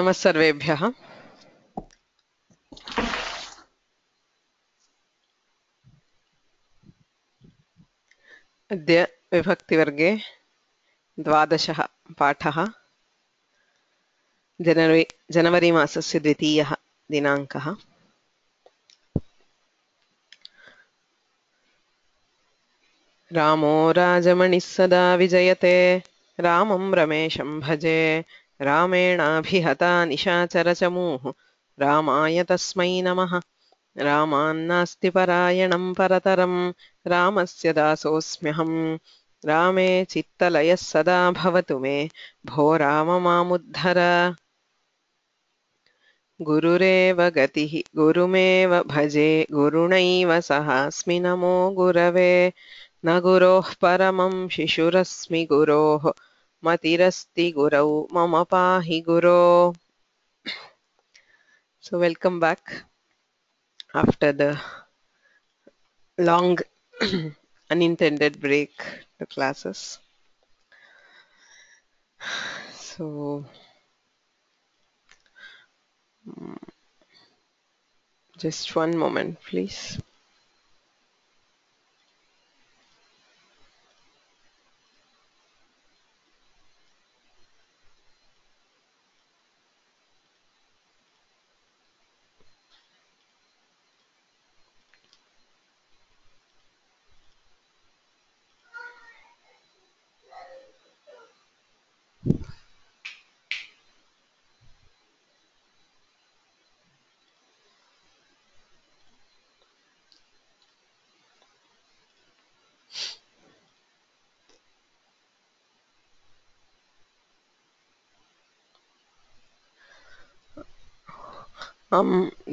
नमः सर्वेभ्यः। अद्य विभक्तिवर्गे 12 पाठः। जनवरी मासस्य 2 दिनाङ्कः। रामो राजमणिः सदा विजयते, रामं रमेशं भजे। रामेणाभिहता निशाचरचमूः, रामाय तस्मै नमः। रामान्नास्ति परायणं परतरं, रामस्य दासोऽस्म्यहम्। रामे चित्तलयः सदा भवतु मे, भो राम मामुद्धर। गुरुरेव गतिः गुरुमेव भजे, गुरुणैव सहास्मि नमो गुरवे। न गुरोः परमं शिशुरस्मि गुरोः, मतिरस्ति गुरौ मम पाहि गुरो। So welcome back after the long unintended break to classes. So just one moment, please.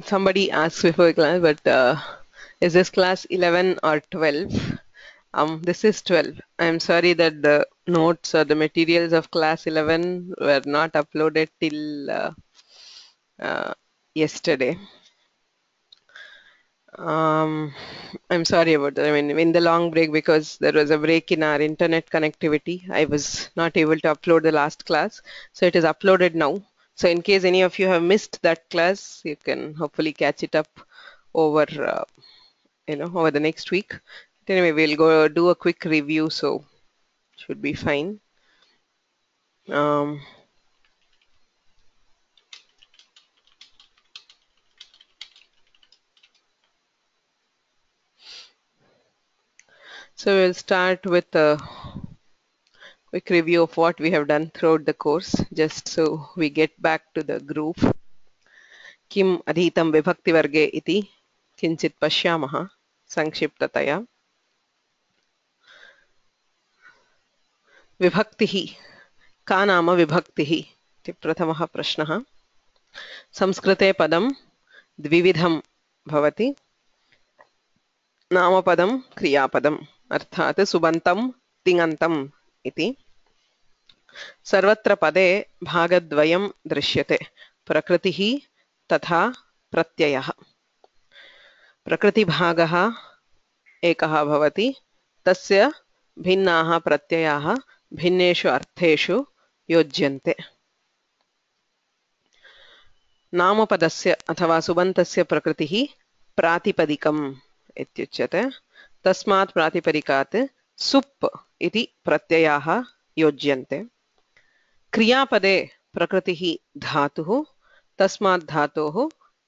Somebody asked before class, but is this class 11 or 12? This is 12. I'm sorry that the notes or the materials of class 11 were not uploaded till yesterday. I'm sorry about that. I mean, in the long break, because there was a break in our internet connectivity, I was not able to upload the last class. So it is uploaded now. So in case any of you have missed that class, you can hopefully catch it up over, over the next week. But anyway, we'll go do a quick review, so should be fine. So we'll start with a quick review of what we have done throughout the course, just so we get back to the groove. किम् अधीतं विभक्तिवर्गे इति किञ्चित् पश्यामः संक्षिप्ततया। विभक्तिः का नाम विभक्तिः इति प्रथमः प्रश्नः। संस्कृते पदं द्विविधं भवति। नामपदं क्रियापदम्, अर्थात् सुबन्तं तिङन्तम् इति। सर्वत्र पदे भागद्वयं दृश्यते, प्रकृतिः तथा प्रत्ययः। प्रकृतिभागः एकः भवति, तस्य भिन्नाः प्रत्ययाः भिन्नेषु अर्थेषु योज्यन्ते। नामपदस्य अथवा सुबन्तस्य प्रकृतिः प्रातिपदिकम् इत्युच्यते। तस्मात् प्रातिपदिकात् सुप् इति प्रत्ययाः योज्यन्ते। क्रियापदे प्रकृतिः धातुः, तस्मात् धातोः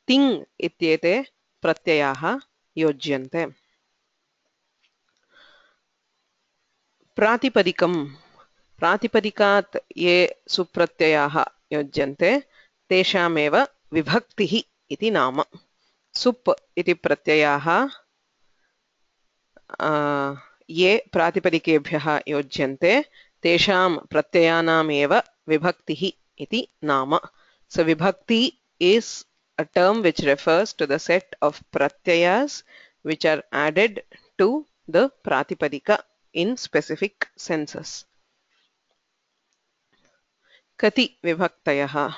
तिङ् इत्येते प्रत्ययाः योज्यन्ते। प्रातिपदिकं, प्रातिपदिकात् ये सुप्रत्ययाः योज्यन्ते तेषामेव विभक्तिः इति नाम। सुप् इति प्रत्ययाः ये प्रातिपदिकेभ्यः योज्यन्ते तेषां प्रत्ययानामेव विभक्तिः इति नाम। So vibhakti is a term which refers to the set of pratyayas which are added to the pratipadika in specific senses. Kati vibhaktayah.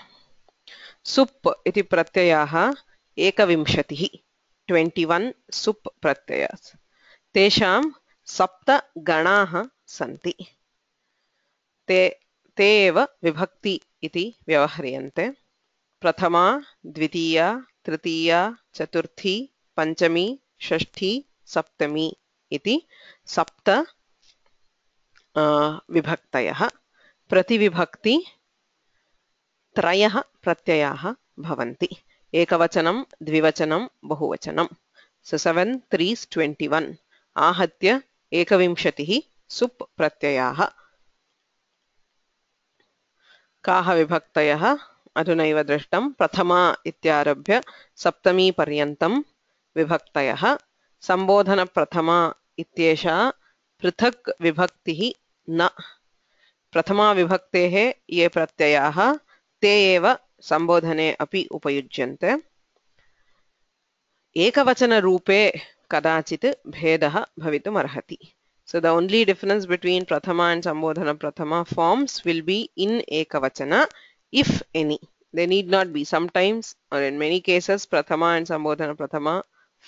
Sup iti pratyayah ekavimshatihi, 21 sup pratyayas. Tesham sapta ganaah santi. ते एव विभक्ति इति व्यवह्रियन्ते। प्रथमा द्वितीया तृतीया चतुर्थी पंचमी षष्ठी सप्तमी इति सप्त विभक्तयः प्रतिविभक्ति त्रयः प्रत्ययाः भवन्ति एकवचनं द्विवचनं बहुवचनं so 7 3s 21 आहत्य एकविंशतिः सुप् प्रत्ययाः काः विभक्तयः अधुनैव दृष्टं प्रथमा इत्यारभ्य सप्तमी पर्यन्तं विभक्तयः संबोधन प्रथमा इत्येषा पृथक् विभक्तिः न प्रथमा विभक्तेः ये प्रत्ययाः ते एव संबोधने अपि उपयुज्यन्ते एकवचन रूपे कदाचित् भेदः भवितुम् अर्हति so the only difference between prathama and sambodhana prathama forms will be in ekavachana if any they need not be sometimes or in many cases prathama and sambodhana prathama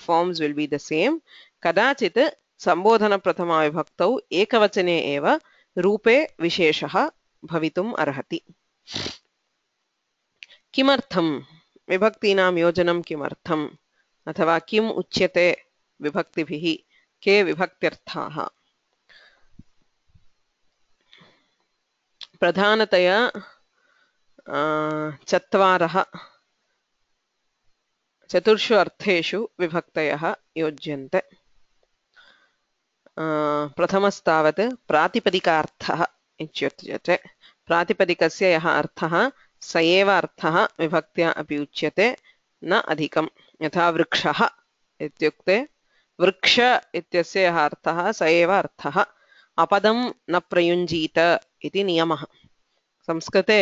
forms will be the same kadachit sambodhana prathama vibhaktau ekavachane eva रूपे विशेषः भवितुम् अर्हति किमर्थं विभक्तीनां योजनं किमर्थम् अथवा किम् उच्यते विभक्तिभिः के विभक्त्यर्थाः प्रधानतया चतुर्षु अर्थेषु विभक्तयः योज्यन्ते प्रथमस्तावत् प्रातिपदिकार्थः इत्युच्यते प्रातिपदिकस्य यः अर्थः स एव अर्थः विभक्त्या अपि उच्यते न अधिकं यथा वृक्षः इत्युक्ते वृक्ष इत्यस्य यः अर्थः स एव अर्थः अपदं न प्रयुञ्जीत इति नियमः संस्कृते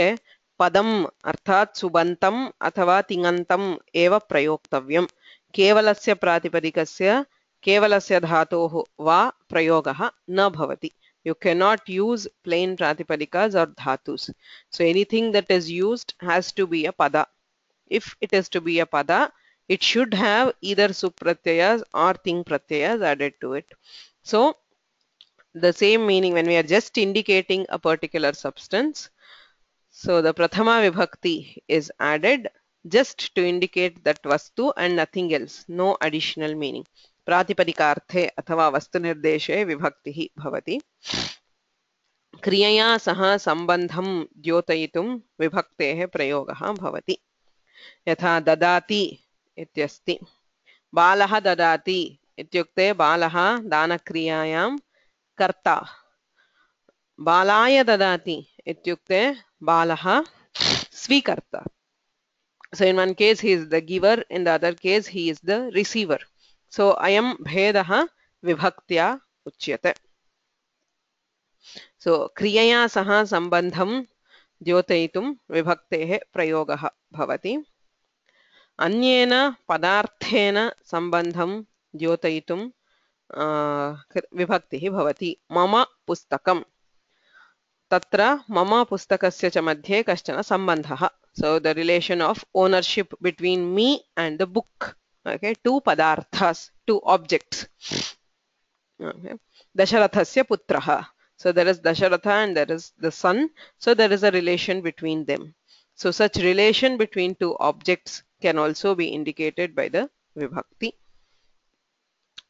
पदम् अर्थात् सुबन्तम् अथवा तिङन्तम् एव प्रयोक्तव्यं केवलस्य प्रातिपदिकस्य केवलस्य धातोः वा प्रयोगः न भवति you cannot use plain pratipadicas or dhatus so anything that is used has to be a pada if it is to be a pada it should have either supratyayas or ting pratyayas added to it so the same meaning when we are just indicating a particular substance so the prathama vibhakti is added just to indicate that vastu and nothing else no additional meaning प्रातिपदिकार्थे अथवा वस्तुनिर्देशे विभक्तिः भवति क्रियया सह सम्बन्धं द्योतयितुं विभक्तेः प्रयोगः भवति यथा ददाति इत्यस्ति बालः ददाति इत्युक्ते बालः दानक्रियायां कर्ता बालाय ददाति इत्युक्ते बालः स्वीकर्ता so in one case he is the giver in the other case he is the receiver so ayam bhedah vibhaktya uchyate so kriyaya saha sambandham द्योतयितुं विभक्तेः प्रयोगः भवति अन्येन पदार्थेन सम्बन्धं द्योतयितुं विभक्तिः भवति मम पुस्तकं तत्र मम पुस्तकस्य च मध्ये कश्चन सम्बन्धः so the relation of ownership between me and the book okay two padarthas two objects okay dasharathasya putrah so there is dasharatha and there is the son so there is a relation between them so such relation between two objects can also be indicated by the vibhakti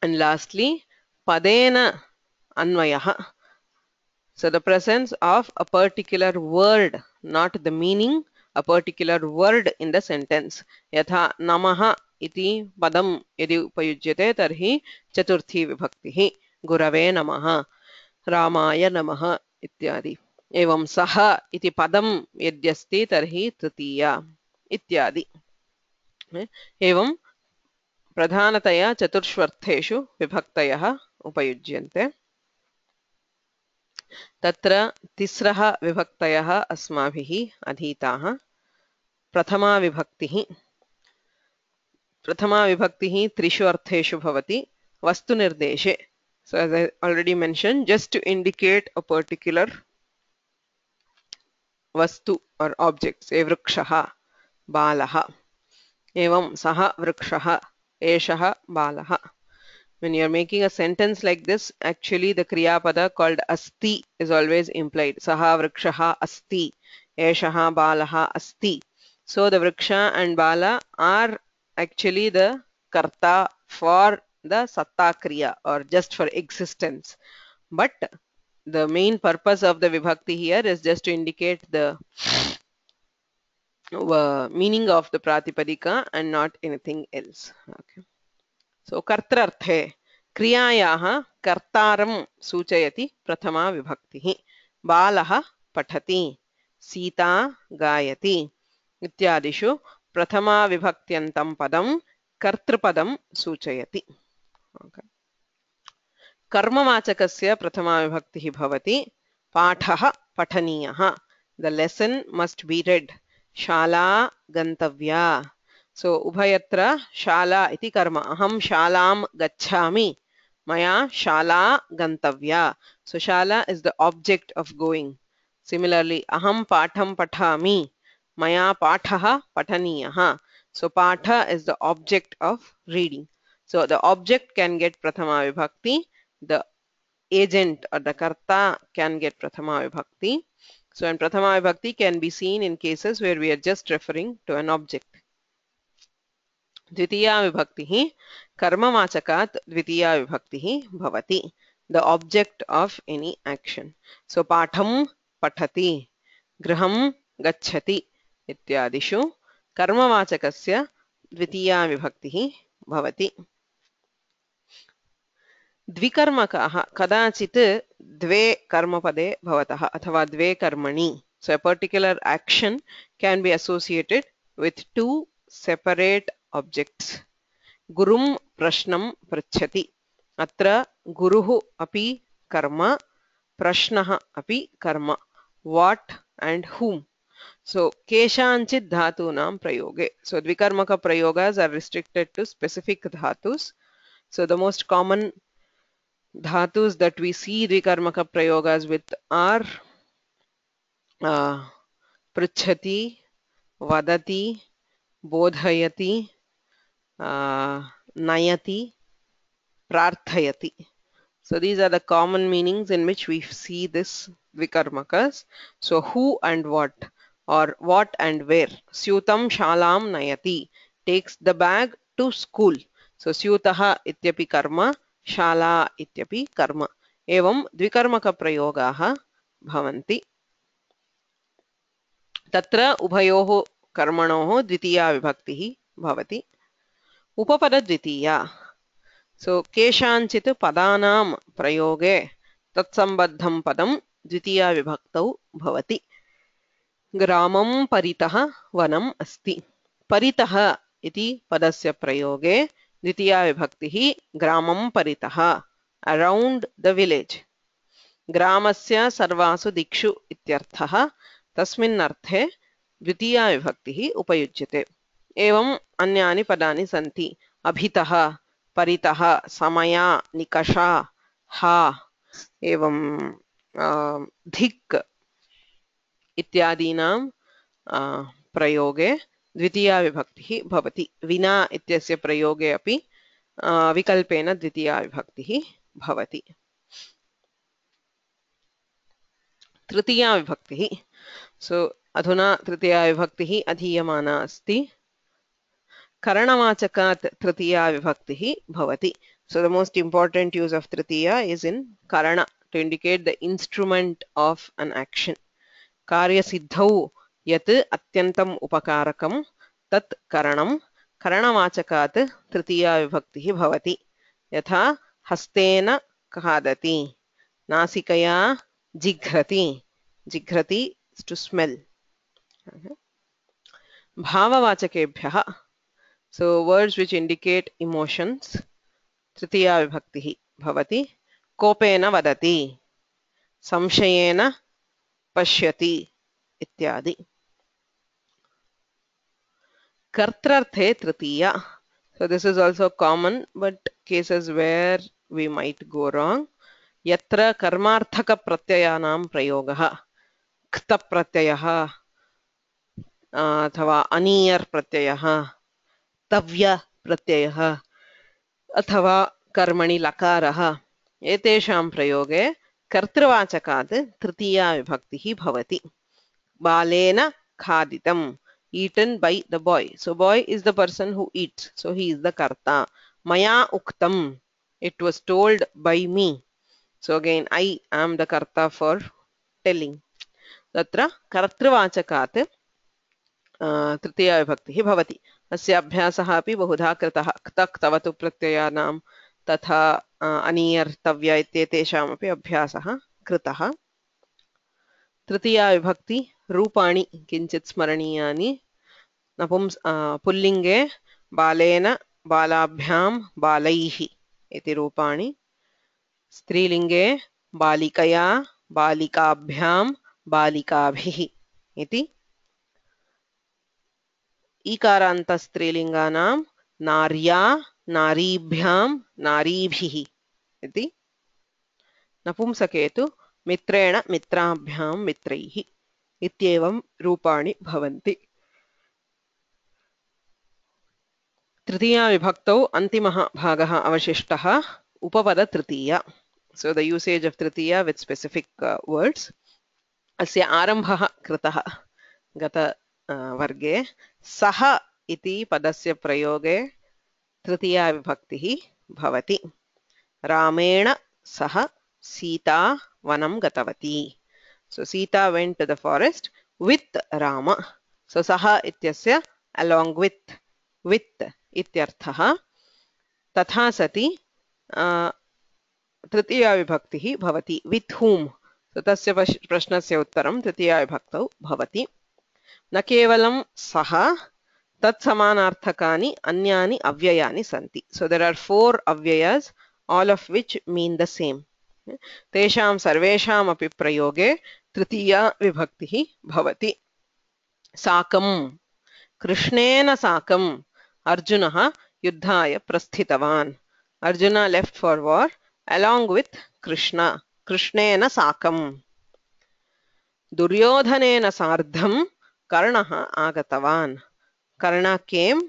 and lastly padena anvayah so the presence of a particular word not the meaning a particular word in the sentence yatha namah iti padam yadi upayujyate tarhi chaturthi vibhaktiः gurave namah रामाय नमः इत्यादि एवं सः इति पदं यद्यस्ति तर्हि तृतीया इत्यादि एवं प्रधानतया चतुर्ष्वर्थेषु विभक्तयः उपयुज्यन्ते तत्र तिस्रः विभक्तयः अस्माभिः अधीताः प्रथमा विभक्तिः त्रिषु अर्थेषु भवति वस्तुनिर्देशे so as I already mentioned just to indicate a particular vastu or object say vrikshah balah evam sah vrikshah eshah balah when you are making a sentence like this actually the kriya pada called asti is always implied sah vrikshah asti eshah balah asti So the vriksha and bala are actually the karta for the satta kriya or just for existence, but the main purpose of the vibhakti here is just to indicate the meaning of the pratipadika and not anything else. Okay. So kartrarthe kriyayah kartaram सूचयति प्रथमा विभक्तिः बालः पठति सीता गायति इत्यादिषु प्रथमा विभक्त्यन्तं पदं कर्तृपदं सूचयति. Okay. कर्मवाचकस्य प्रथमा विभक्तिः भवति पाठः पठनीयः. The lesson must be read. शाला गन्तव्या. So उभयत्र शाला इति कर्म. अहं शालां गच्छामि. Maya shala gantavya. So shala is the object of going. Similarly, aham patham pathami. Maya pathaha pathaniyah. So patha is the object of reading. So the object can get prathama vibhakti. The agent or the karta can get prathama vibhakti. So and prathama vibhakti can be seen in cases where we are just referring to an object. द्वितीया विभक्तिः कर्मवाचकात् द्वितीया विभक्तिः भवति. The object of any action. So पाठं पठति, गृहं गच्छति इत्यादिषु कर्मवाचकस्य द्वितीया विभक्तिः भवति. द्विकर्मकाः कदाचित् द्वे कर्मपदे भवतः अथवा द्वे कर्मणि. So a particular action can be associated with two separate objects. गुरुं प्रश्नं पृच्छति. अत्र गुरुः अपि कर्म, प्रश्नः अपि कर्म. What and whom? So केषाञ्चित् धातूनां प्रयोगे. So द्विकर्मक prayogas are restricted to specific dhatus. So the most common dhatus that we see द्विकर्मक prayogas with are पृच्छति, वदति, बोधयति, nayati, prarthayati. So these are the common meanings in which we see this vikarmakas. So who and what, or what and where. Syutam shalam nayati, takes the bag to school. So syutaha ityapi karma, shala ityapi karma. Evam dvikarmaka prayogaha bhavanti. Tatra ubhayoho karmanoho dvitiya vibhaktihi bhavati. उपपदद्वितीया. So केषाञ्चित् पदानां प्रयोगे तत्सम्बद्धं पदं द्वितीया विभक्तौ भवति. ग्रामं परितः वनम् अस्ति. परितः इति पदस्य प्रयोगे द्वितीया विभक्तिः ग्रामं परितः, around the village. ग्रामस्य सर्वासु दिक्षु इत्यर्थः. तस्मिन् अर्थे द्वितीया विभक्तिः उपयुज्यते. एवं अन्यानि पदानि सन्ति. अभितः, परितः, समया, निकषा, हा, एवं धिक् इत्यादीनां प्रयोगे द्वितीया विभक्तिः भवति. विना इत्यस्य प्रयोगे अपि विकल्पेन द्वितीया विभक्तिः भवति. तृतीया विभक्तिः. सो अधुना तृतीया विभक्तिः अधीयमाना अस्ति. Karanavachakaat tritiya vibhaktihi bhavati. So the most important use of tritiya is in karana, to indicate the instrument of an action. Karya siddhau yat atyantam upakarakam tat karanam karanavachakaat tritiya vibhaktihi bhavati. Yatha hastena khadati, nasikaya jighrati. Jighrati is to smell. Bhavavachakebhyaha. So words which indicate emotions. Tritiya vibhaktihi bhavati. Kopena vadati, samshayena pashyati ityadi. Kartrarthe tritiya. So this is also common, but cases where we might go wrong. Yatra karmarthaka pratyayanam prayogaha. Kta pratyayaha अथवा अनीयर प्रत्ययः, तव्य प्रत्ययः अथवा कर्मणि लकारः. एतेषां प्रयोगे कर्तृवाचकात् तृतीया विभक्तिः भवति. बालेन खादितं, eaten by the boy. So boy is the person who eats. So he is the karta. Maya uktam. It was told by me. So again, I am the karta for telling. Tatra kartृवाचकात् तृतीया विभक्तिः भवति. अस्य अभ्यासः अपि बहुधा कृतः. क्तक् तवतु प्रत्ययानां तथा अनीयर्तव्य इत्येतेषामपि अभ्यासः कृतः. तृतीया विभक्ति रूपाणि किञ्चित् स्मरणीयानि. पुल्लिङ्गे बालेन बालाभ्यां बालैः इति रूपाणि. स्त्रीलिङ्गे बालिकया बालिकाभ्यां बालिकाभिः इति. ईकारान्तस्त्रीलिङ्गानां नार्या नारीभ्यां नारीभिः इति. नपुंसके तु मित्रेण मित्राभ्यां मित्रैः इत्येवं रूपाणि भवन्ति. तृतीया विभक्तौ अन्तिमः भागः अवशिष्टः उपपदतृतीया. So the usage of tritiya with specific words. अस्य आरम्भः कृतः गत वर्गे. सः इति पदस्य प्रयोगे तृतीया विभक्तिः भवति. रामेण सह सीता वनं गतवती. So Sita went to the forest with Rama. So saha ityasya along with इत्यर्थः. तथा सति तृतीया विभक्तिः भवति. with whom. So तस्य प्रश्नस्य उत्तरं तृतीया विभक्तौ भवति. न केवलं सः तत्समानार्थकानि अन्यानि अव्ययानि सन्ति. So there are 4 अव्ययास् all of which mean the same. तेषां सर्वेषामपि प्रयोगे तृतीया विभक्तिः भवति. साकं कृष्णेन साकं अर्जुनः युद्धाय प्रस्थितवान्. Arjuna left for war along with Krishna. कृष्णेन साकं. दुर्योधनेन सार्धं कर्णः आगतवान्. Karna came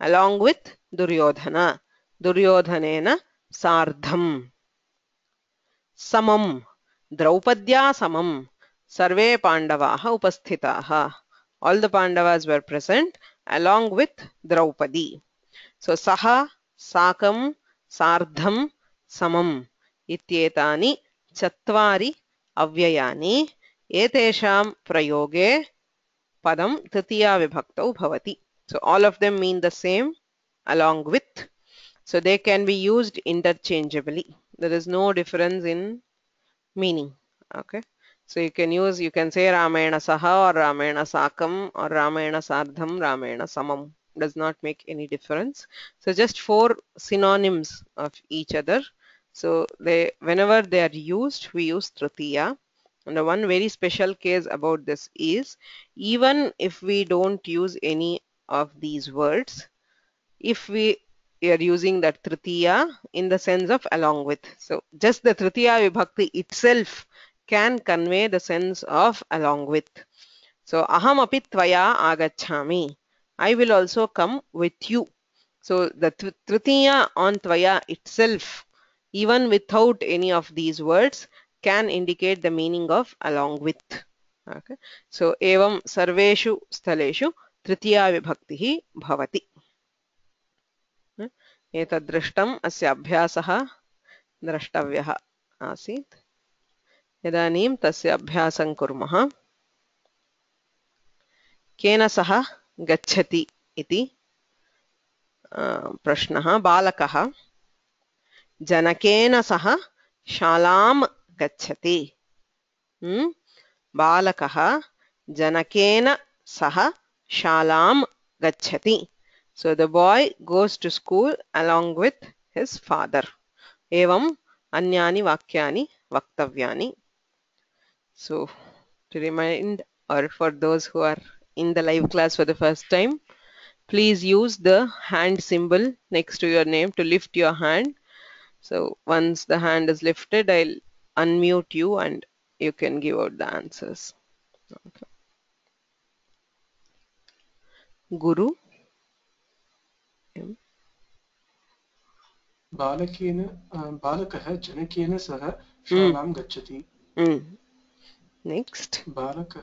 along with Duryodhana. दुर्योधनेन सार्धं. समं द्रौपद्या समं सर्वे पाण्डवाः उपस्थिताः. All the Pandavas were present along with Draupadi. So saha, sakam, sardham, samam इत्येतानि चत्वारि अव्ययानि. एतेषां प्रयोगे पदं तृतीया विभक्तौ भवति. So all of them mean the same along with. So they can be used interchangeably. There is no difference in meaning. Okay. So you can say Ramena Saha or Ramena Sakam or Ramena Sardham, Ramena Samam. Does not make any difference. So just 4 synonyms of each other. So whenever they are used, we use Tritiya. And the one very special case about this is, even if we don't use any of these words, if we are using that Tritiya in the sense of along with. So just the Tritiya Vibhakti itself can convey the sense of along with. So aham api tvaya agacchami. I will also come with you. So the Tritiya on tvaya itself, even without any of these words, can indicate the meaning of along with. Okay. So evam sarveshu sthaleshu Tritiya Vibhaktihi bhavati. एतद्दृष्टम् अस्य अभ्यासः द्रष्टव्यः आसीत्. इदानीं तस्य अभ्यासं कुर्मः. केन सह गच्छति इति प्रश्नः. बालकः जनकेन सह शालां गच्छति. बालकः जनकेन सह शालां गच्छति. So the boy goes to school along with his father. Evam anyani vakyani vaktavyaani. So to remind, or for those who are in the live class for the first time, please use the hand symbol next to your name to lift your hand. So once the hand is lifted, I'll unmute you and you can give out the answers. Okay. Guru. बालकः जनकेन सह शालां गच्छति. Next. बालकः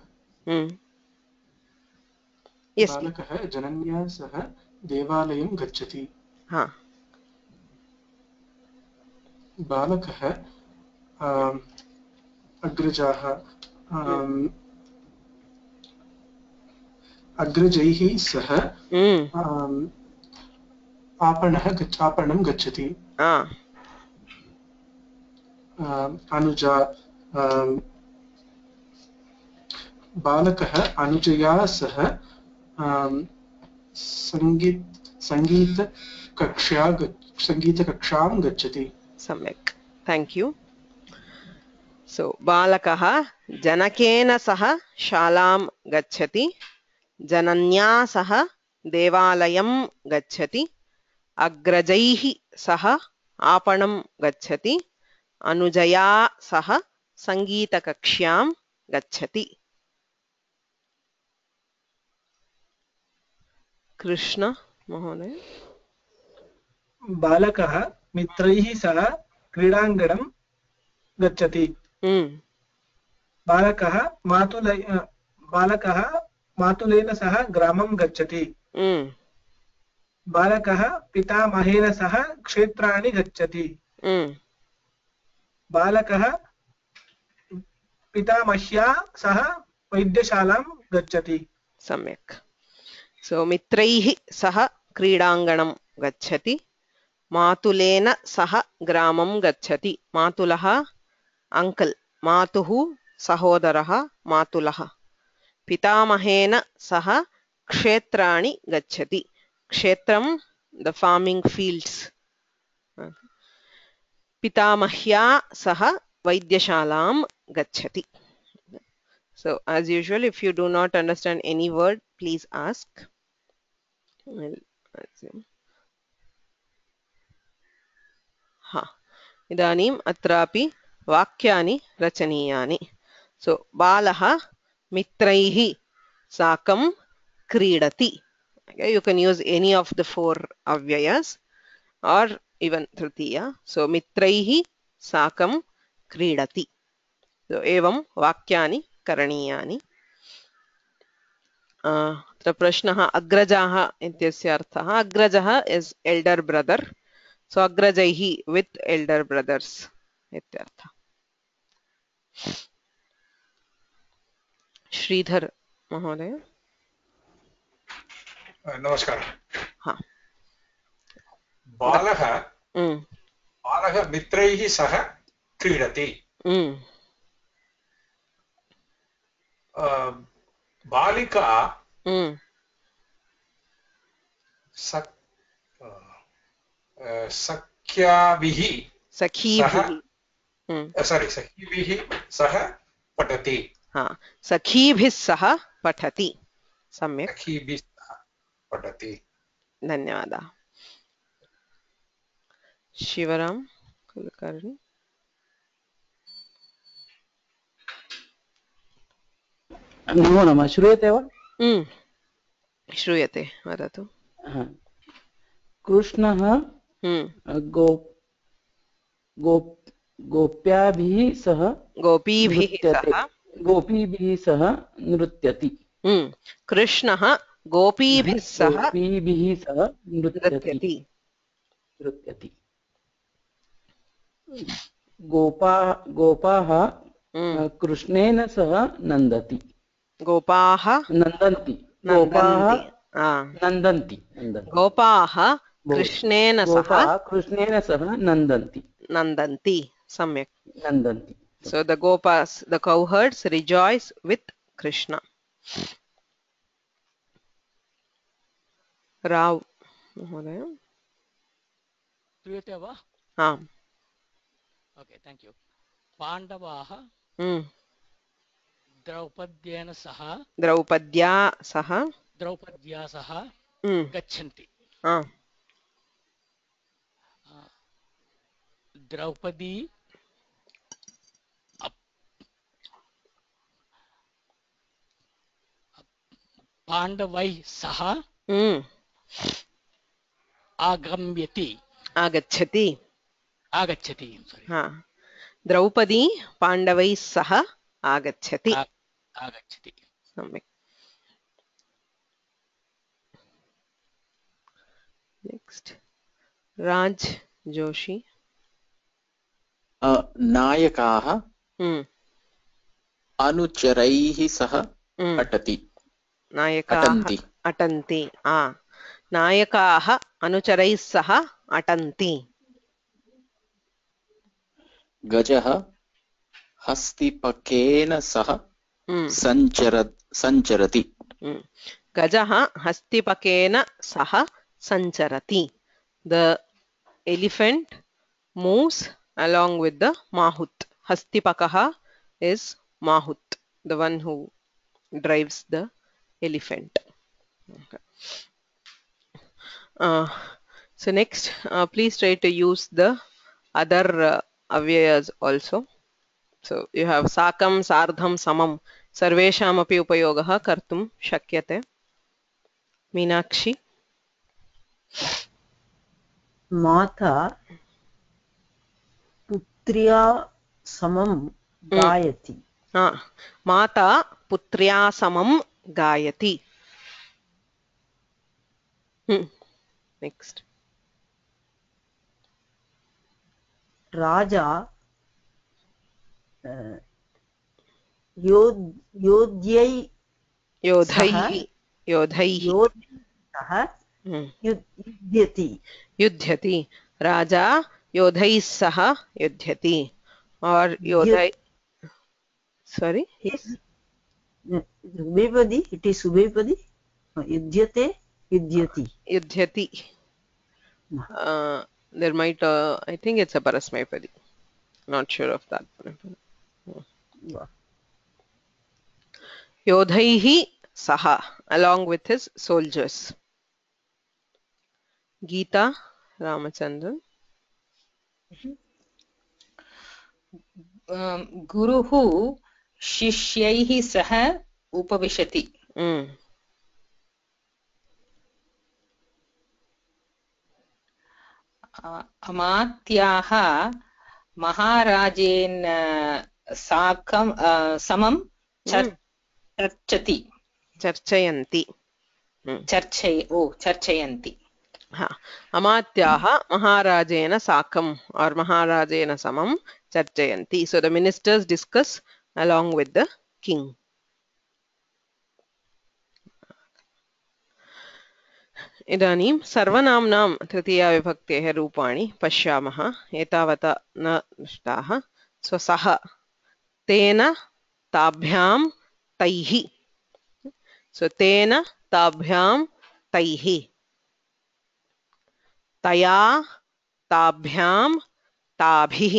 Yes, please. बालकः जनन्या सह देवालयं गच्छति। हाँ. बालकः आम्, अग्रजाः Hmm. अग्रजैः सह Hmm. आम्, आपणं गच्छति। Ah. अनुजा बालकः अनुजया सह आम्, सङ्गीतकक्षां गच्छति। सम्यक्. Thank you. So, बालकः जनकेन सह शालां गच्छति. जनन्या सह देवालयं गच्छति. अग्रजैः सह आपणं गच्छति. अनुजया सह सङ्गीतकक्ष्यां गच्छति. कृष्ण महोदय. बालकः मित्रैः सह क्रीडाङ्गणं गच्छति। बालकः मातुलेन सह ग्रामं गच्छति। बालकः पितामहेन सह क्षेत्राणि गच्छति। बालकः पितामह्या सह वैद्यशालां गच्छति। सम्यक्. सो मित्रैः सह क्रीडाङ्गणं गच्छति. मातुलेन सह ग्रामं गच्छति. मातुलः अंकल, मातुः सहोदरः मातुलः. पितामहेन सह क्षेत्राणि गच्छति. क्षेत्रं द फार्मिंग फील्ड्स. पितामह्या सह वैद्यशालां गच्छति. So as usual, if you do not understand any word, please ask. इदानीम् अत्रापि वाक्यानि रचनीयानि. So बालः मित्रैः साकं क्रीडति. Okay, you can use any of the four avyayas or even tritiya. So mitraihi sakam kridati. So evam vakyani karaniyani. अत्र प्रश्नः अग्रजाः इत्यस्य अर्थः. अग्रजः is elder brother. So अग्रजैः with elder brothers इत्यर्थः. श्रीधर महोदय. नमस्कारः. हाँ. बालः मित्रैः सह क्रीडति. बालिका सखीभिः सह पठति. सखीभिः सह पठति. सम्यक्. सखीभिः सह पठति. धन्यवादः. शिवराम कुलकर्णी. नमो नमः. श्रूयते वा? श्रूयते, वदतु. कृष्णः गोप्याभिः सह गोपीभिः सह नृत्यति. कृष्णः गोपीभिः सह नृत्यति. गोपाः कृष्णेन सह नन्दन्ति. गोपाः नन्दन्ति. कृष्णेन सह नन्दन्ति. सम्यक्. नन्दन्ति. So the gopas, the cowherds rejoice with Krishna. Rao महोदय. श्रूयते वा? आम्. Okay, thank you. पाण्डवाः द्रौपद्या सह गच्छन्ति. द्रौपदी पाण्डवैः सह आगच्छति. हाँ. द्रौपदी पाण्डवैः सह आगच्छति. आगच्छति. सम्यक्. Next, Raj Joshi. नायकाः अनुचरैः सह अटति नायकाः अटन्ति नायकाः अनुचरैः सह अटन्ति गजः हस्तिपकेन सह सञ्चरति गजः हस्तिपकेन सह सञ्चरति. The elephant moves along with the mahut. Hastipakaha is mahut, the one who drives the elephant. Okay. So next, please try to use the other avyayas also. So you have sakam, sardham, samam. Sarvesham api upayogah kartum shakyate. Meenakshi. माता पुत्र्या समं गायति. माता पुत्र्या समं गायति. Next. राजा योधैः युध्यति. राजा योधैः सह युध्यति. और योधै sorry उभयपदी, it is उभयपदी. युध्यते युध्यति युध्यति. There might I think it's a parasmaipadi, not sure of that. Yodhaihi saha, along with his soldiers. Geeta Ramachandran. गुरुः शिष्यैः सह उपविशति. अमात्याः महाराजेन साकं समं चर्चयन्ति. अमात्याः महाराजेन साकं or महाराजेन समं चर्चयन्ति. So the ministers discuss along with the king. इदानीं सर्वनाम्नां तृतीया विभक्तेः रूपाणि पश्यामः. एतावता न दृष्टाः. सो सः, तेन, ताभ्यां, तैः. सो तेन, ताभ्यां, तैः. तया, ताभ्यां, ताभिः.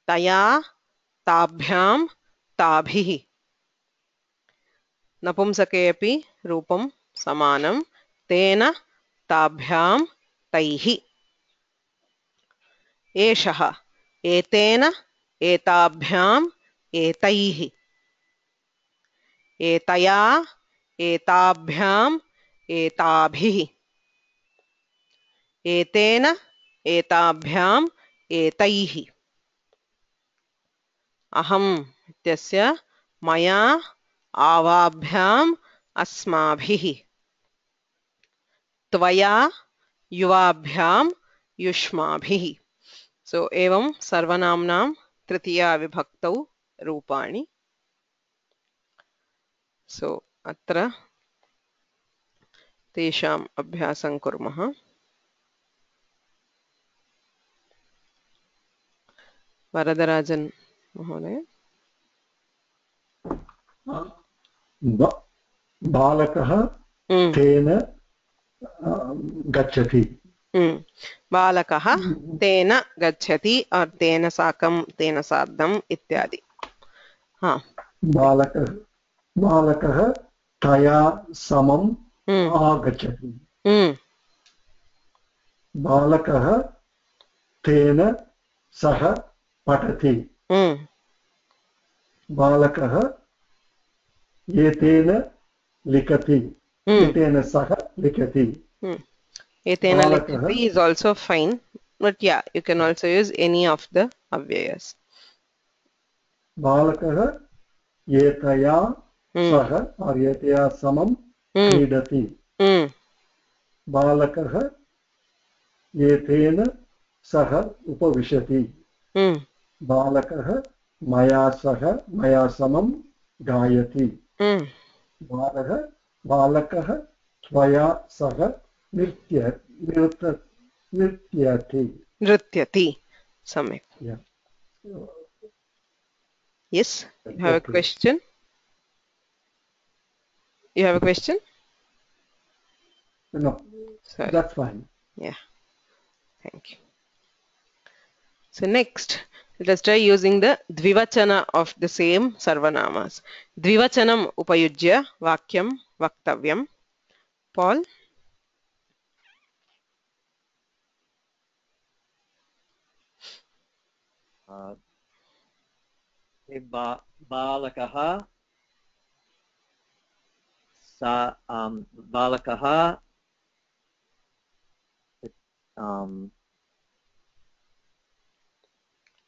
तया, ताभ्यां, ताभिः. नपुंसके अपि रूपं समानं. तेन, ताभ्यां, तैः. एषः, एतेन, एताभ्यां, एतैः. एतया, एताभ्यां, एताभिः. एतेन, एताभ्यां, एतैः. अहम् इत्यस्य मया, आवाभ्याम्, अस्माभिः. त्वया, युवाभ्यां, युष्माभिः. सो एवं सर्वनाम्नां तृतीया विभक्तौ रूपाणि. सो अत्र तेषाम् अभ्यासं कुर्मः. वरदराजन् महोदय. बालकः तेन गच्छति. बालकः तेन गच्छति और तेन साकं, तेन सार्धम् इत्यादि. बालकः तया समम् आगच्छति. बालकः तेन सह पठति. बालकः एतेन लिखति. एतेन सह लिखति. Etena likhati is also fine, but yeah, you can also use any of the avyayas. बालकः एतया सह और एतया समं क्रीडति. बालकः एतेन सह उपविशति बालकः मया समं गायति बालकः त्वया सह नृत्यति सम्यक् yes you have a question no sorry. That's fine. Yeah, thank you. So next let us try using the dvivachana of the same sarvanamas. Dvivachanam upayujya vakyam vaktavyam. Paul. बालकः बालकः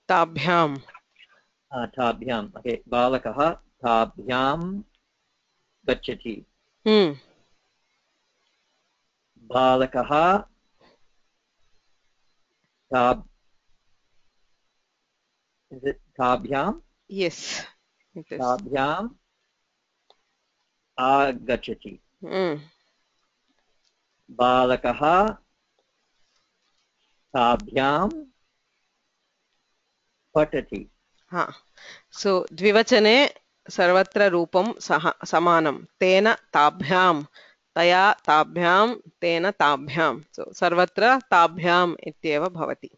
ताभ्यां ओके बालकः ताभ्यां गच्छति बालकः ताभ्यां yes ताभ्याम् आगच्छति बालकः ताभ्यां पठति so द्विवचने सर्वत्र रूपं समानं तेन ताभ्यां तया ताभ्यां तेन ताभ्यां so सर्वत्र ताभ्याम् इत्येव भवति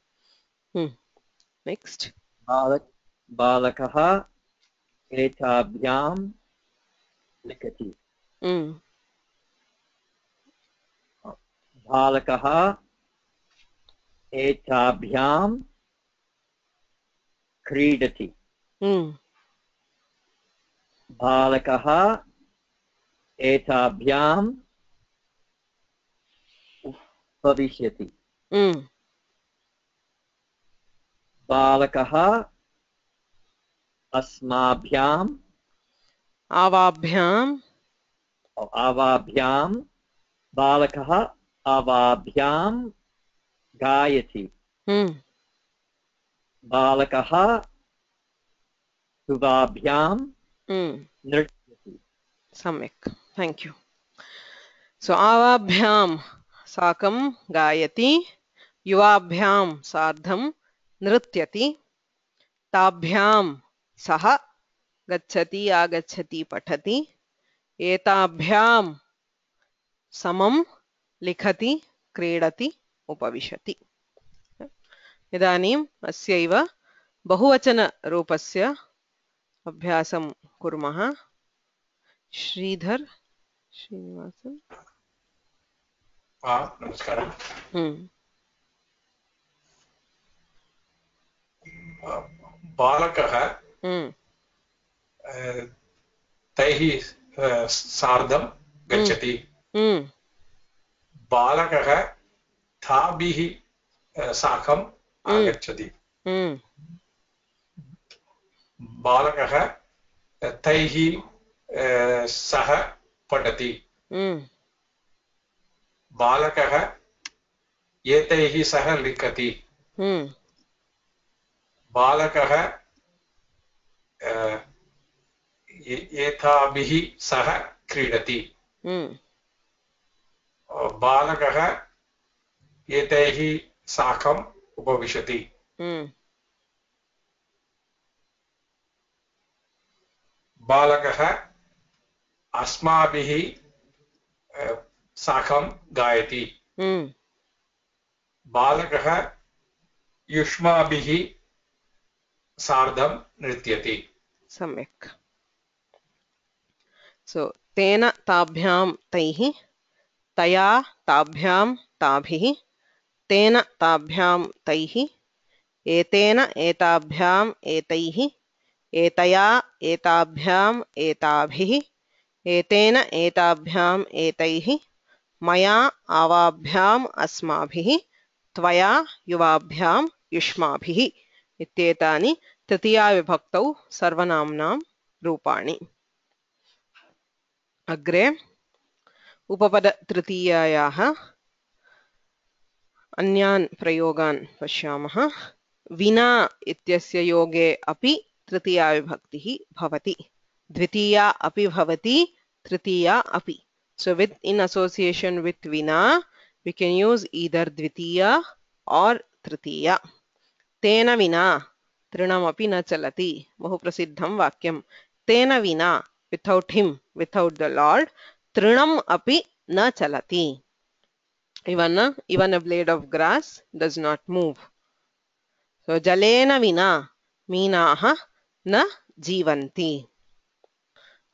next बालकः एताभ्यां लिखति बालकः एताभ्यां क्रीडति बालकः एताभ्याम् उपविशति बालकः अस्माभ्याम् आवाभ्यां बालकः आवाभ्यां गायति बालकः युवाभ्यां नृत्यति सम्यक् thank you so आवाभ्यां साकं गायति युवाभ्यां सार्धं नृत्यति ताभ्यां सह गच्छति आगच्छति पठति एताभ्यां समं लिखति क्रीडति उपविशति इदानीम् अस्यैव बहुवचनरूपस्य अभ्यासं कुर्मः श्रीनिवासन् नमस्कारः बालकः तैः सार्धं गच्छति बालकः ताभिः साकम् आगच्छति बालकः तैः सह पठति बालकः एतैः सह लिखति बालकः एताभिः सह क्रीडति बालकः एतैः साकम् उपविशति बालकः अस्माभिः साकं गायति बालकः युष्माभिः सार्धं नृत्यति सम्यक् so तेन ताभ्यां तैः तया ताभ्यां ताभिः तेन ताभ्यां तैः एतेन एताभ्याम् एतैः एतया एताभ्याम् एताभिः एतेन एताभ्याम् एतैः मया आवाभ्याम् अस्माभिः त्वया युवाभ्यां युष्माभिः इत्येतानि तृतीया विभक्तौ सर्वनाम्नां रूपाणि अग्रे उपपद तृतीयायाः अन्यान् प्रयोगान् पश्यामः. विना इत्यस्य योगे अपि तृतीया विभक्तिः भवति. द्वितीया अपि भवति, तृतीया अपि. So with in association with vina, we can use either dvitiya or tritiya. Tena vina trinam api na chalati. Bahu prasiddham vakyam. Tena vina, without him, without the Lord, trinam api na chalati. Even a blade of grass does not move. So jalena vina minaha na jivanti.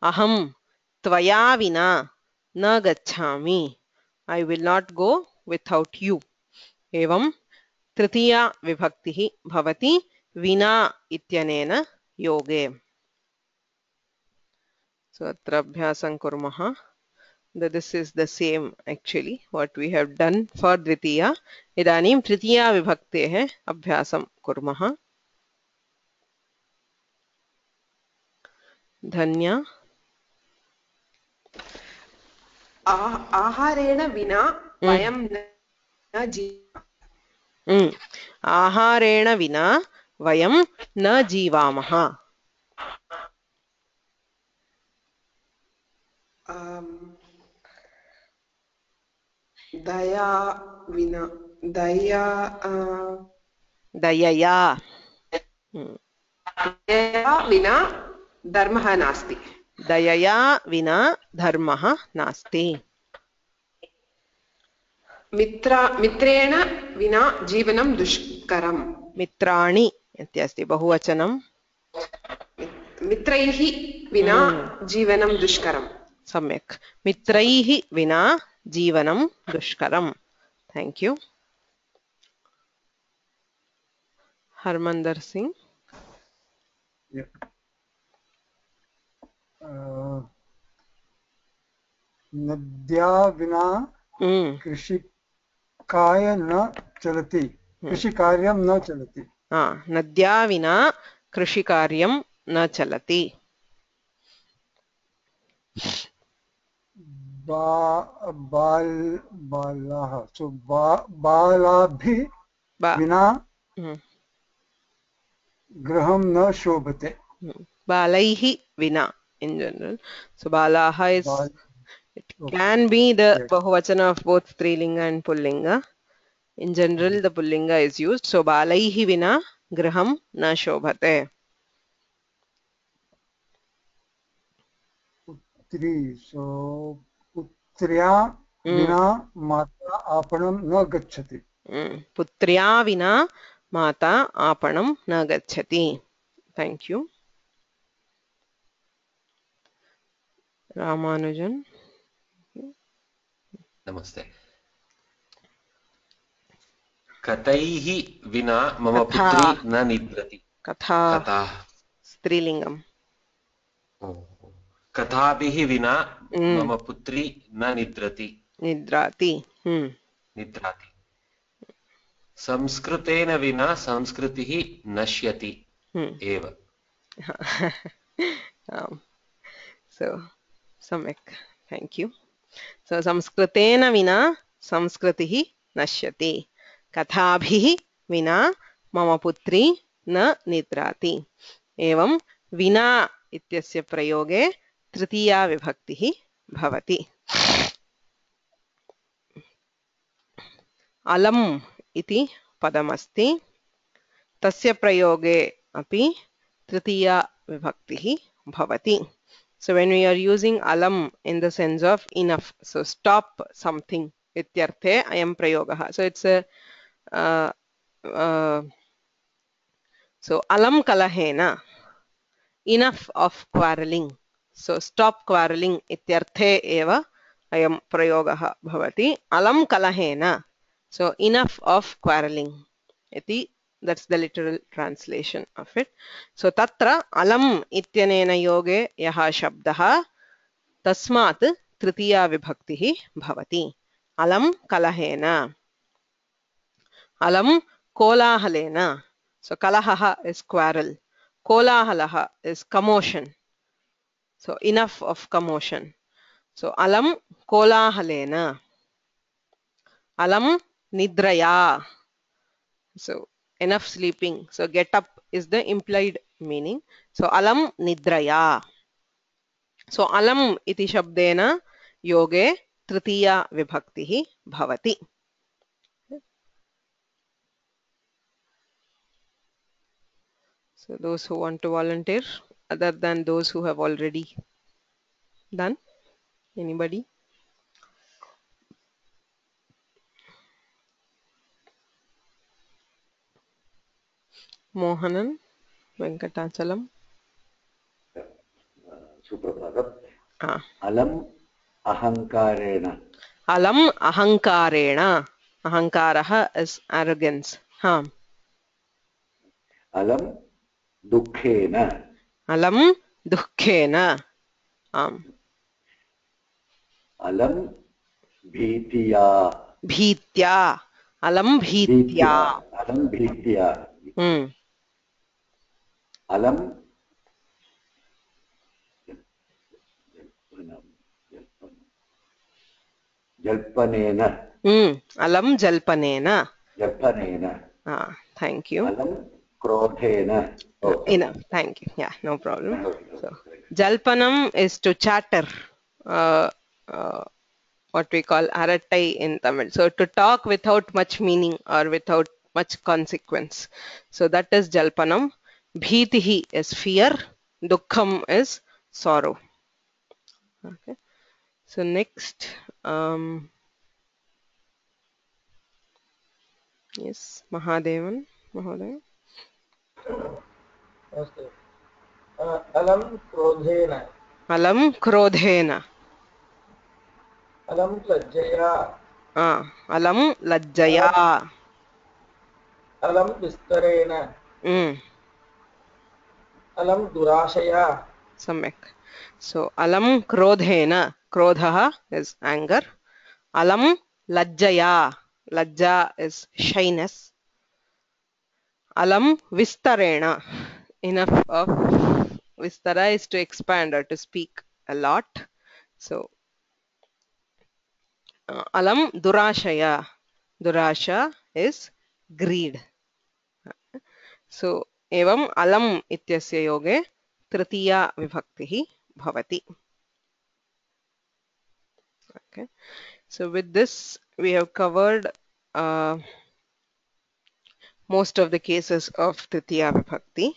Aham tvaya vina na gacchami. I will not go without you. Evam tritiya vibhaktihi bhavati vina ityanena yoge. So atra abhyasam kurmah. This is the same actually what we have done for dvitiya. Idanim tritiya vibhaktehe abhyasam kurmah. Dhanya. आहारेण विना वयं न जीवामः. आहारेण विना वयं न जीवामः. दया विना दयया विना धर्मः नास्ति. दयया विना धर्मः नास्ति. मित्रेण विना जीवनं दुष्करम्. मित्राणि इत्यस्ति बहुवचनं. मित्रैः विना जीवनं दुष्करम्. सम्यक्. मित्रैः विना जीवनं दुष्करम्. Thank you. हरमंदर सिंह. नद्या विना कृषिकार्य न चलति. कृषिकार्यं न चलति. नद्या विना कृषिकार्यं न चलति. बालाः सो बालाभिः विना गृहं न शोभते. बालैः विना in general. So balaha is it can be the bahuvachana of both strilinga and pullinga. In general the pullinga is used. So balaihi vina graham na shobhate. Putri. So putrya vina mata apanam na gacchati. Putrya vina mata apanam na gacchati. Thank you. Ramanujan. नमस्ते. कथैः विना मम पुत्री न निद्रति. कथा स्त्रीलिंगम. कथाभिः विना मम पुत्री न निद्रति. निद्राति. निद्राति. संस्कृतेन विना संस्कृतिः नश्यति एव. So सम्यक्. Thank you. So संस्कृतेन विना संस्कृतिः नश्यति. कथाभिः विना मम पुत्री न निद्राति. एवं विना इत्यस्य प्रयोगे तृतीया विभक्तिः भवति. अलम् इति पदमस्ति. तस्य प्रयोगे अपि तृतीया विभक्तिः भवति. So when we are using alam in the sense of enough, so stop something ityarthe ayam prayogaha. So it's a so alam kalahena, enough of quarreling. So stop quarreling ityarthe eva ayam prayogaha bhavati. Alam kalahena, so enough of quarreling iti. That's the literal translation of it. So tatra alam ityanena yoge yaha shabdaha tasmat tritiya vibhaktihi bhavati. Alam kalahena. Alam kolahalena. So kalahaha is quarrel. Kolahalaha is commotion. So enough of commotion. So alam kolahalena. Alam nidraya. So enough sleeping. So get up is the implied meaning. So alam nidraya. So alam iti shabdena yoge tritiya vibhaktihi bhavati. So those who want to volunteer, other than those who have already done, anybody? Mohanan, Venkatachalam. Suprabhatam. Alam ahankarena. Alam ahankarena. Ahankaraha is arrogance. Alam dukkhena. Alam dukkhena. Alam bhitiya. Bhitya. Alam bhitya. Alam bhitya. Alam jalpanena. Alam jalpanena. Jalpanena. Thank you. Alam krodhena. Enough. Thank you. Yeah, no problem. So, jalpanam is to chatter. What we call arattai in Tamil. So to talk without much meaning or without much consequence. So that is jalpanam. Bhitihi is fear. Dukkham is sorrow. Okay. So next, yes, Mahadevan, Mahodaya. Alam krodhena. Alam krodhena. Alam lajjaya. Alam lajjaya. Alam vistarena. Alam durashaya. Samyak. So alam krodhena. Krodhaha is anger. Alam lajjaya. Lajja is shyness. Alam vistarena. Enough of vistara is to expand or to speak a lot. So alam durashaya. Durasha is greed. So evam alam ityasya yoge tritiya vibhaktihi bhavati. Okay. So with this we have covered most of the cases of tritiya vibhakti.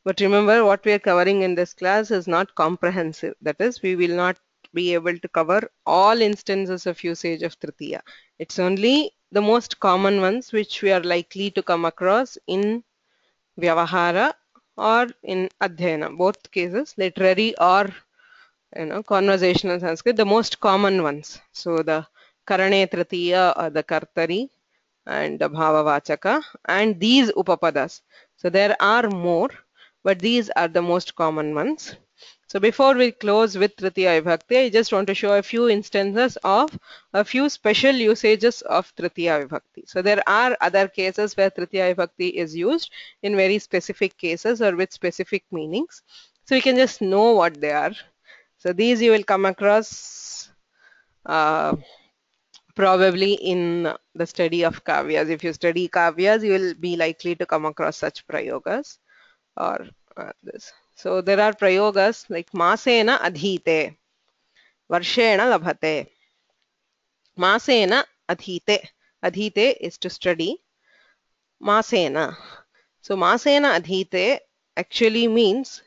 But remember, what we are covering in this class is not comprehensive. That is, we will not be able to cover all instances of usage of tritiya. It's only the most common ones which we are likely to come across in Vyavahara or in Adhyayana, both cases, literary or conversational Sanskrit, the most common ones. So the Karane Tritiya or the Kartari and the Bhavavachaka and these Upapadas. So there are more, but these are the most common ones. So before we close with Tritiya Vibhakti, I just want to show a few instances of a few special usages of Tritiya Vibhakti. So there are other cases where Tritiya Vibhakti is used in very specific cases or with specific meanings. So we can just know what they are. So these you will come across probably in the study of kavyas. If you study kavyas, you will be likely to come across such prayogas or this. So there are prayogas like masena adhite, varshena labhate. Masena adhite. Adhite is to study. Masena. So masena adhite actually means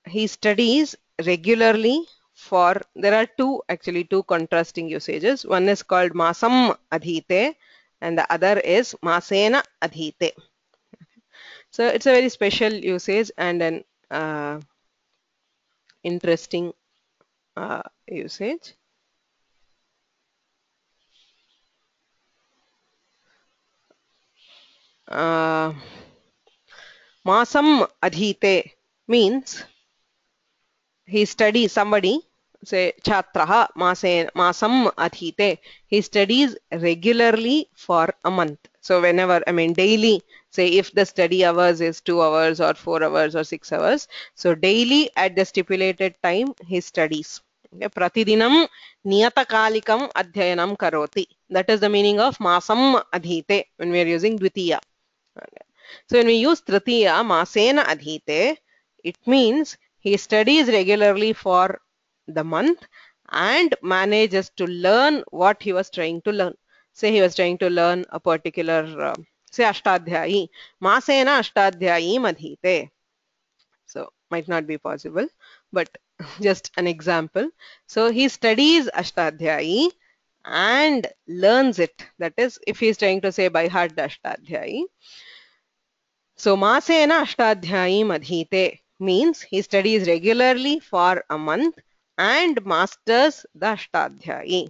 he studies regularly for, there are two contrasting usages. One is called masam adhite and the other is masena adhite. So it's a very special usage and an interesting usage. Masam adhite means he studies, somebody, say Chatraha masam adhite, he studies regularly for a month. So whenever, daily, say if the study hours is 2 hours or 4 hours or 6 hours, so daily at the stipulated time he studies. Okay. Pratidinam niyatakalikam adhyayanam karoti. That is the meaning of masam adhite when we are using dvitiya. Okay. So when we use tritiya, masena adhite, it means he studies regularly for the month and manages to learn what he was trying to learn. Say he was trying to learn a particular, say ashtadhyayi, masena ashtadhyayi adhite. So might not be possible, but just an example. So he studies ashtadhyayi and learns it. That is, if he is trying to say by heart the ashtadhyayi. So masena ashtadhyayim adhite means he studies regularly for a month and masters the ashtadhyayi.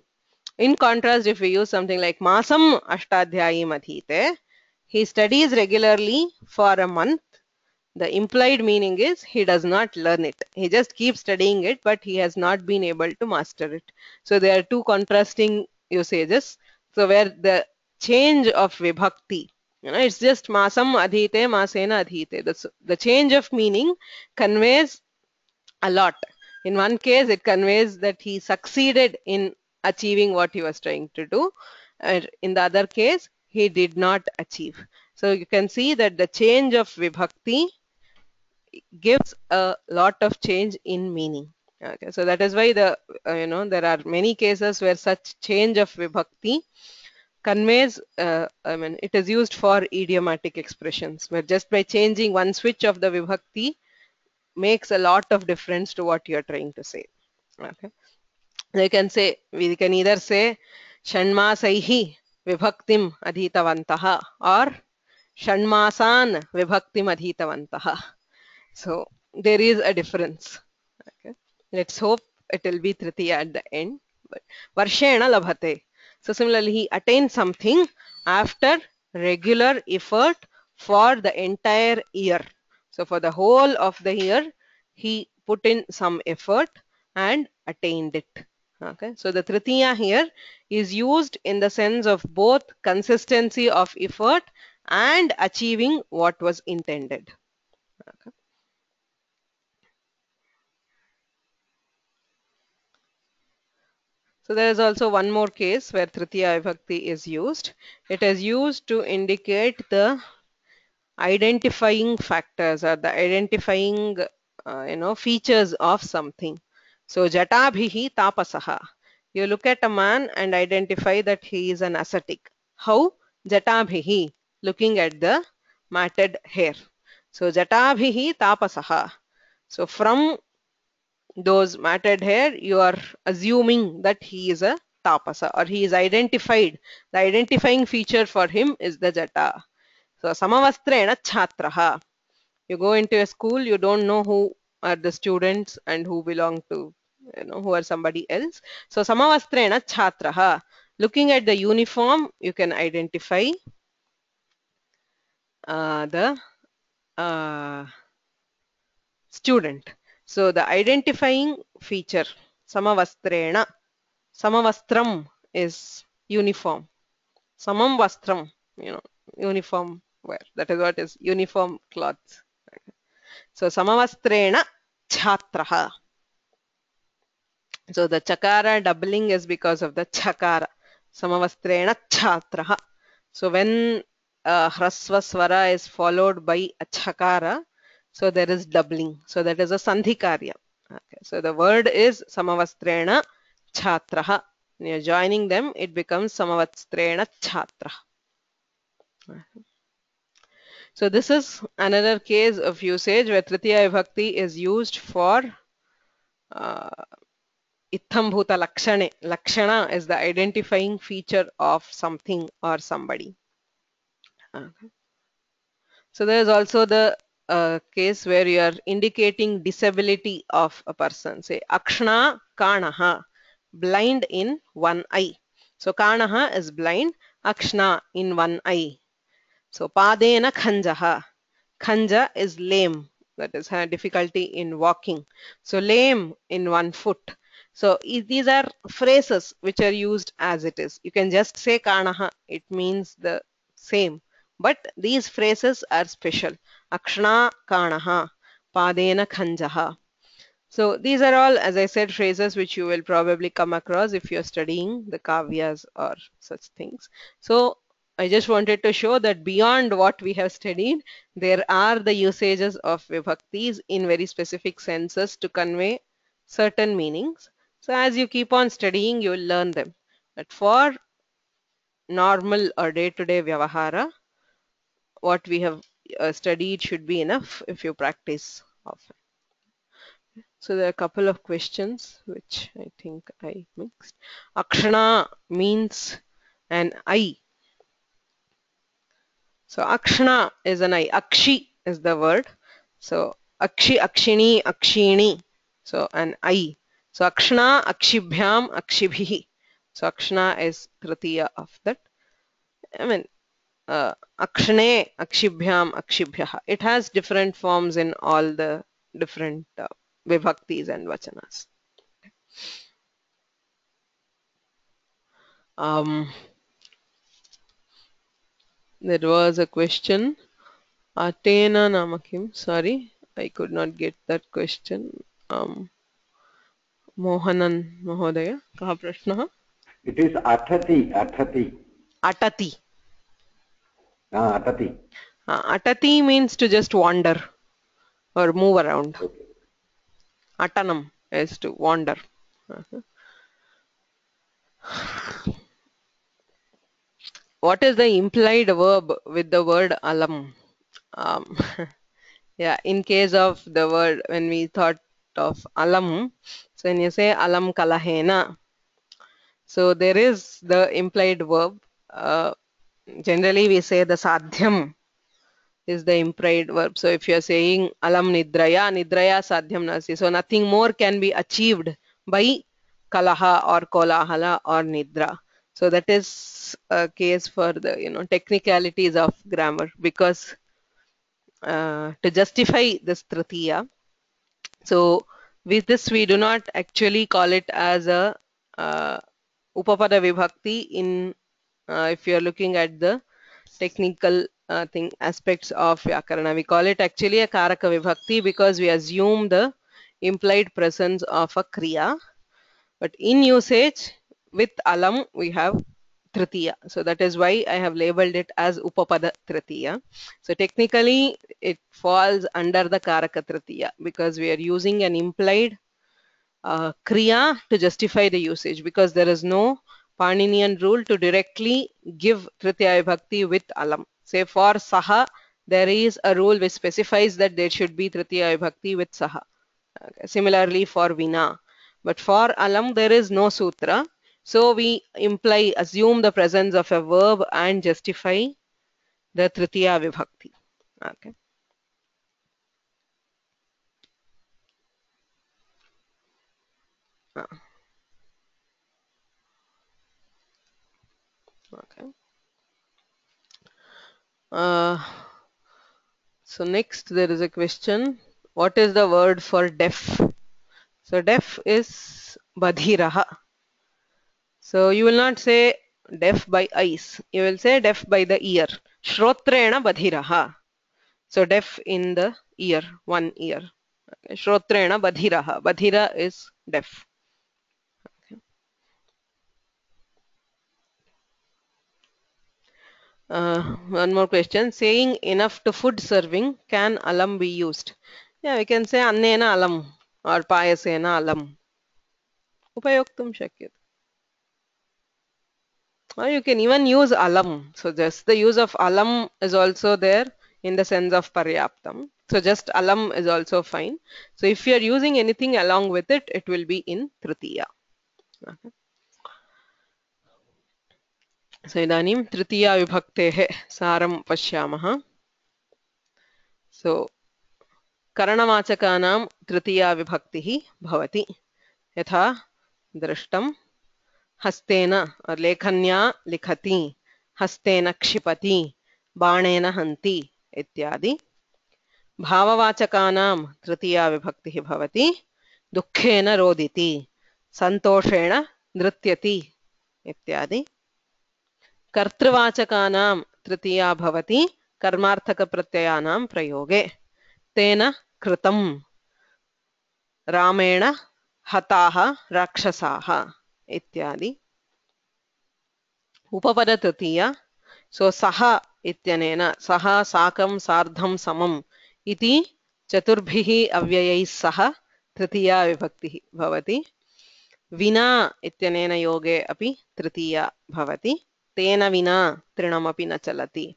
In contrast, if we use something like masam ashtadhyayim adhite, he studies regularly for a month. The implied meaning is he does not learn it. He just keeps studying it, but he has not been able to master it. So there are two contrasting usages. So where the change of vibhakti, it's just masam adhite, masena adhite. The change of meaning conveys a lot. In one case, it conveys that he succeeded in achieving what he was trying to do. And in the other case, he did not achieve. So you can see that the change of vibhakti gives a lot of change in meaning. Okay, so that is why there are many cases where such change of vibhakti conveys, it is used for idiomatic expressions, where just by changing one switch of the vibhakti makes a lot of difference to what you are trying to say. Okay, we can either say shanmasaihi vibhaktim adhitavantaha or shanmasan vibhaktim adhitavantaha. So there is a difference. Okay, let's hope it will be tritiya at the end. But varshena labhate. So similarly, he attains something after regular effort for the entire year. So for the whole of the year, he put in some effort and attained it. Okay, so the tritiya here is used in the sense of both consistency of effort and achieving what was intended. Okay. So there is also one more case where tritiya vibhakti is used. It is used to indicate the identifying factors or the identifying features of something. So jatabhihi tapasaha. You look at a man and identify that he is an ascetic. How? Jatabhihi, looking at the matted hair. So jatabhihi tapasaha. So from those matted hair, you are assuming that he is a tapasa or he is identified. The identifying feature for him is the jata. So samavastrena chhatraha. You go into a school, you don't know who are the students and who belong to, who are somebody else. So samavastrena chhatraha. Looking at the uniform, you can identify the student. So the identifying feature, samavastrena, samavastram is uniform. Samam vastram, uniform wear. That is what is uniform clothes. Okay. So samavastrena chhatraha. So the chakara doubling is because of the chakara. Samavastrena chhatraha. So when hrasva swara is followed by a chakara, so there is doubling. So that is a sandhikarya. Okay. So the word is samavastrena chhatraha. When you are joining them, it becomes samavastrena chhatraha. So this is another case of usage where tritiya vibhakti is used for itham bhuta lakshane. Lakshana is the identifying feature of something or somebody. Okay. So there is also the case where you are indicating disability of a person. Say akshna kanaha, blind in one eye. So kanaha is blind, akshna in one eye. So padena khanjaha. Khanja is lame, that is have difficulty in walking. So lame in one foot. So these are phrases which are used as it is. You can just say kanaha, it means the same. But these phrases are special. Akshna kanaha, padena khanjaha. So these are all, as I said, phrases which you will probably come across if you're studying the kavyas or such things. So I just wanted to show that beyond what we have studied, there are the usages of vibhaktis in very specific senses to convey certain meanings. So as you keep on studying, you will learn them. But for normal or day-to-day vyavahara, what we have studied should be enough if you practice often. So there are a couple of questions which I think I mixed. Akshana means an eye. So akshana is an eye. Akshi is the word. So akshi, akshini, akshini. So an eye. So akshana, akshibhyam, akshibhi. So akshana is tritiya of that. I mean, akshane, akshibhyam, akshibhyah. It has different forms in all the different vibhaktis and vachanas. There was a question. Atena namakim. Sorry, I could not get that question. Mohanan Mahodaya. Kaha prashnaha? It is atati, atati. Atati. Atati. Atati means to just wander or move around. Okay. Atanam is to wander. What is the implied verb with the word alam? Yeah, in case of the word, when we thought of alam, so when you say alam kalahena, so there is the implied verb. Generally we say the sadhyam is the implied verb. So if you are saying alam nidraya, nidraya sadhyam nasi, so nothing more can be achieved by kalaha or kolahala or nidra. So that is a case for the technicalities of grammar, because to justify this tritiya, so with this we do not actually call it as a upapada vibhakti in if you are looking at the technical aspects of vyakarana. We call it actually a karaka vibhakti because we assume the implied presence of a kriya. But in usage with alam we have tritiya. So that is why I have labeled it as upapada tritiya. So technically it falls under the karaka tritiya because we are using an implied kriya to justify the usage, because there is no Paninian rule to directly give tritiya vibhakti with alam. Say for saha, there is a rule which specifies that there should be tritiya vibhakti with saha. Okay. Similarly for vina. But for alam, there is no sutra. So we assume the presence of a verb and justify the tritiya vibhakti. Okay. Okay. So next there is a question. What is the word for deaf? So deaf is badhiraha. So you will not say deaf by eyes. You will say deaf by the ear. Shrotrena badhiraha. So deaf in the ear, one ear. Okay. Shrotrena badhiraha. Badhira is deaf. One more question. Saying enough to food serving, can alam be used? Yeah, we can say annena alam or payasena alam. Upayoktum shakyat. Or you can even use alam. So just the use of alam is also there in the sense of paryaptam. So just alam is also fine. So if you are using anything along with it, it will be in tritiya. Okay. So idanim tritiya vibhaktehe saram pashyamaha. So karanavachakanam tritiya vibhaktihi bhavati. Yatha drashtam hastena or lekhanya likhati, hastena kshipati, banena hanti ityadi. Bhavavachakanam tritiya vibhaktihi bhavati. Dukkhena roditi, santoshena nrityati ityadi. Kartruvachakanam tritiya bhavati karmarthaka pratyayanam prayoge. Tena kritam. रामेण हताः राक्षसाः इत्यादि. उपपदतृतीया सो सह इत्यनेन सह साकं सार्धं समम् इति चतुर्भिः अव्ययैः सह तृतीया विभक्तिः भवति. विना इत्यनेन योगे अपि तृतीया भवति. तेन विना तृणमपि न चलति.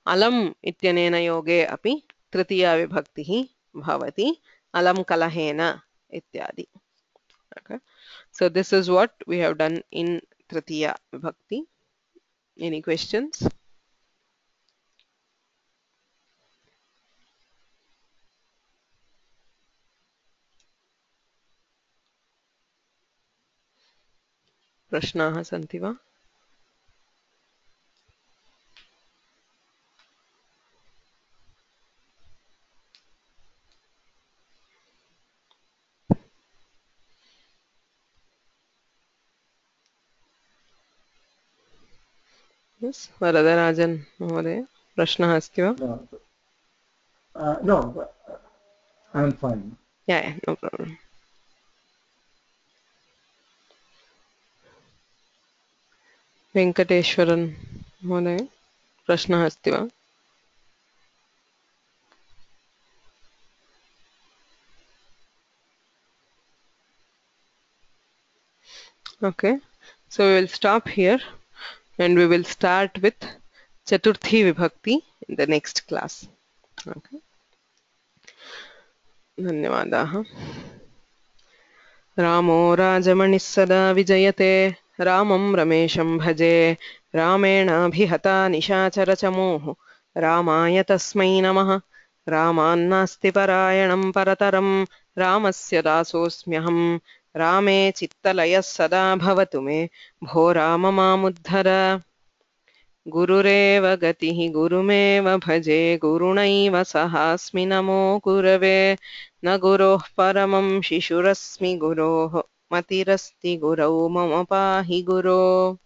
अलम् इत्यनेन योगे अपि तृतीया विभक्तिः भवति. अलं कलहेन इत्यादि. Okay. So this is what we have done in Tritiya Vibhakti. Any questions? प्रश्नाः सन्ति वा? Yes, वरदराजन् महोदय प्रश्नः अस्ति वा? No, I'm fine. Yeah, no problem. वेङ्कटेश्वरन् महोदय प्रश्नः अस्ति वा? Okay, so we will stop here and we will start with Chaturthi Vibhakti in the next class. Okay. धन्यवादाः. रामो राजमणिः सदा विजयते रामं रमेशं भजे रामेणाभिहता निशाचरचमूः रामाय तस्मै नमः. रामान्नास्ति परायणं परतरं रामस्य दासोऽस्म्यहं. रामे चित्तलयः सदा भवतु मे भो राम मामुद्धर. गुरुरेव गतिः गुरुमेव भजे गुरुणैव सहास्मि नमो गुरवे. न गुरोः परमं शिशुरस्मि गुरोः मतिरस्ति गुरौ मम पाहि गुरो.